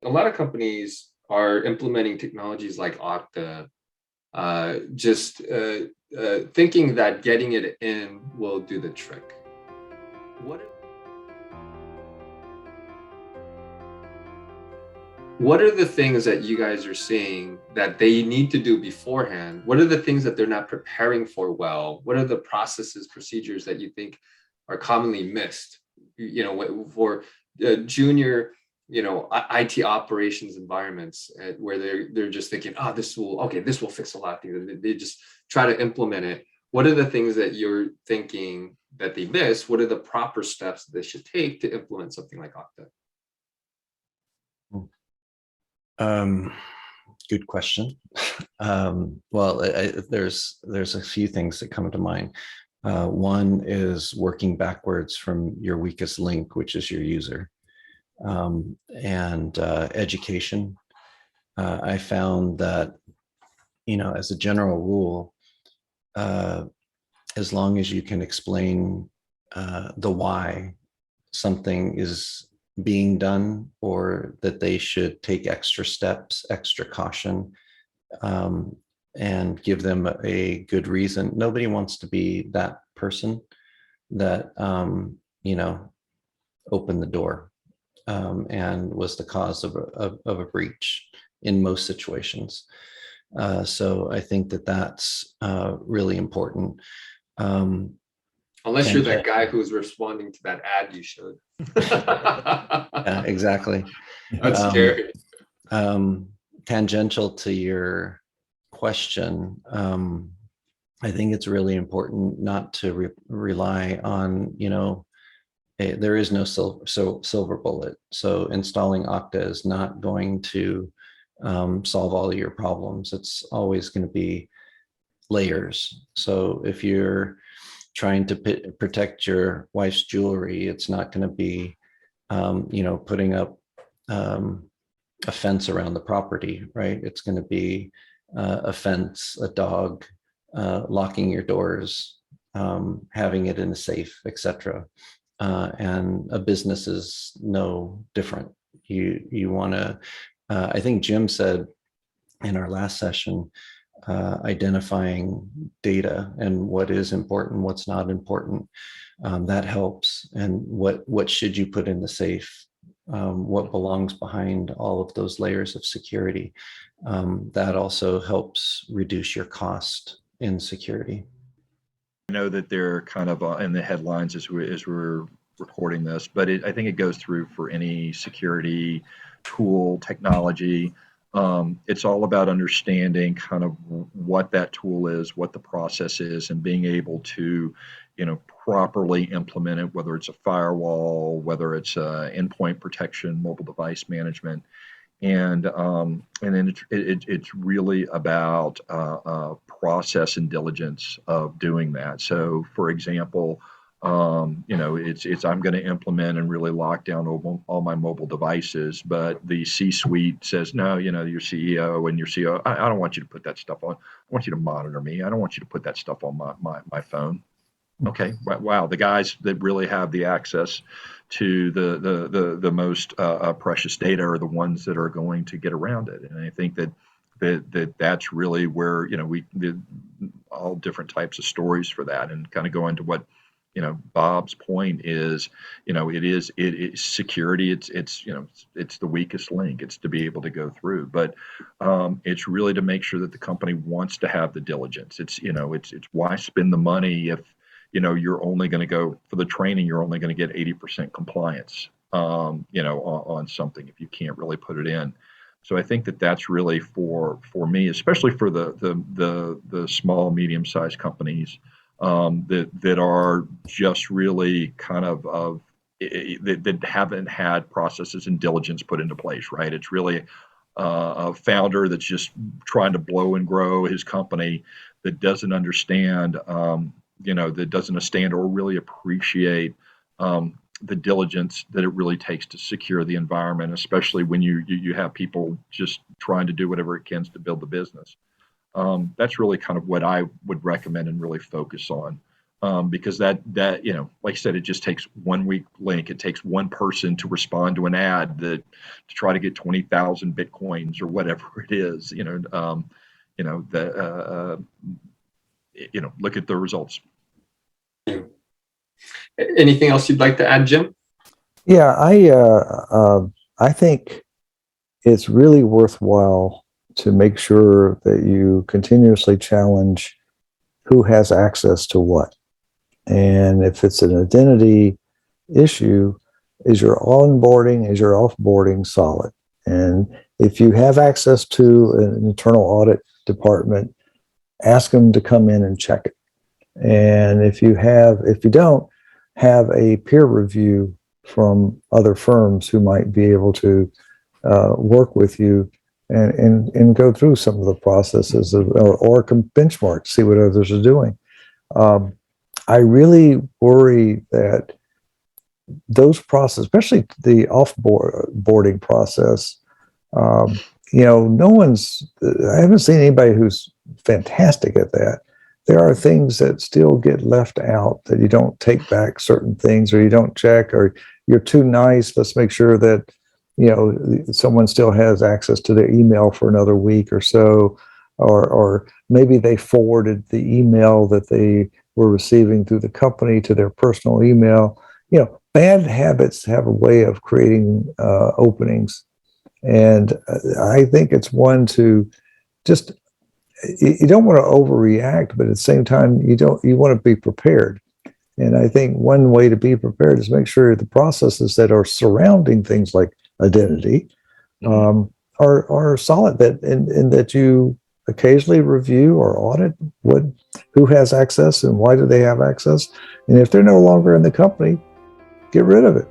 A lot of companies are implementing technologies like Okta, just thinking that getting it in will do the trick. What what are the things that you guys are seeing that they need to do beforehand? What are the things that they're not preparing for well? What are the processes, procedures that you think are commonly missed? For junior, IT operations environments where they're just thinking, oh, this will fix a lot of things. They just try to implement it. What are the things that you're thinking that they miss? What are the proper steps that they should take to implement something like Okta? Um, Good question. Well, there's a few things that come to mind. One is working backwards from your weakest link, which is your user, and education. I found that, as a general rule, uh, as long as you can explain the why something is being done, or that they should take extra steps, extra caution, um, and give them a good reason. Nobody wants to be that person that, opened the door, and was the cause of a breach in most situations. So I think that that's really important. Um, Unless you're that guy who's responding to that ad you showed. yeah, exactly. That's Um, scary. Tangential to your question, I think it's really important not to rely on, there is no silver bullet. So installing Okta is not going to solve all of your problems. It's always going to be layers. So if you're trying to protect your wife's jewelry, it's not going to be, putting up a fence around the property, right? It's going to be a fence, a dog, locking your doors, having it in a safe, etc. And a business is no different. You want to. I think Jim said in our last session, identifying data and what is important, what's not important. That helps. And what should you put in the safe? What belongs behind all of those layers of security? That also helps reduce your cost in security. I know that they're kind of in the headlines as we're recording this, but I think it goes through for any security tool technology. It's all about understanding kind of what that tool is, what the process is, and being able to, properly implement it, whether it's a firewall, whether it's endpoint protection, mobile device management, and then it's really about process and diligence of doing that. So, for example, it's I'm going to implement and really lock down all my mobile devices, but the C-suite says no. Your CEO and your CEO, I don't want you to put that stuff on. I want you to monitor me. I don't want you to put that stuff on my phone. Okay, wow. The guys that really have the access to the most precious data are the ones that are going to get around it, and I think that's really where we did all different types of stories for that, and kind of go into what Bob's point is. It is security. It's the weakest link. It's to be able to go through, but it's really to make sure that the company wants to have the diligence. It's why spend the money if you're only going to go for the training, you're only going to get 80% compliance, on something if you can't really put it in. So I think that that's really for me, especially for the small, medium-sized companies, that are just really kind of that haven't had processes and diligence put into place, right? It's really a founder that's just trying to blow and grow his company that doesn't understand, that doesn't understand or really appreciate the diligence that it really takes to secure the environment, especially when you have people just trying to do whatever it can to build the business. That's really kind of what I would recommend and really focus on. because that like I said, it just takes one weak link. It takes one person to respond to an ad to try to get 20,000 bitcoins or whatever it is. Look at the results. Anything else you'd like to add, Jim? Yeah, I think it's really worthwhile to make sure that you continuously challenge who has access to what. And if it's an identity issue, is your onboarding, is your offboarding solid? And if you have access to an internal audit department, ask them to come in and check it. And if you don't, have a peer review from other firms who might be able to work with you and go through some of the processes or benchmark, see what others are doing. I really worry that those processes, especially the offboarding process, I haven't seen anybody who's fantastic at that. There are things that still get left out, that you don't take back certain things, or you don't check, or you're too nice. Let's make sure that, someone still has access to their email for another week or so, or maybe they forwarded the email that they were receiving through the company to their personal email. Bad habits have a way of creating openings. And I think it's one to just, you don't want to overreact, but at the same time, you want to be prepared. And I think one way to be prepared is make sure the processes that are surrounding things like identity are solid, and that you occasionally review or audit who has access and why do they have access. And if they're no longer in the company, get rid of it.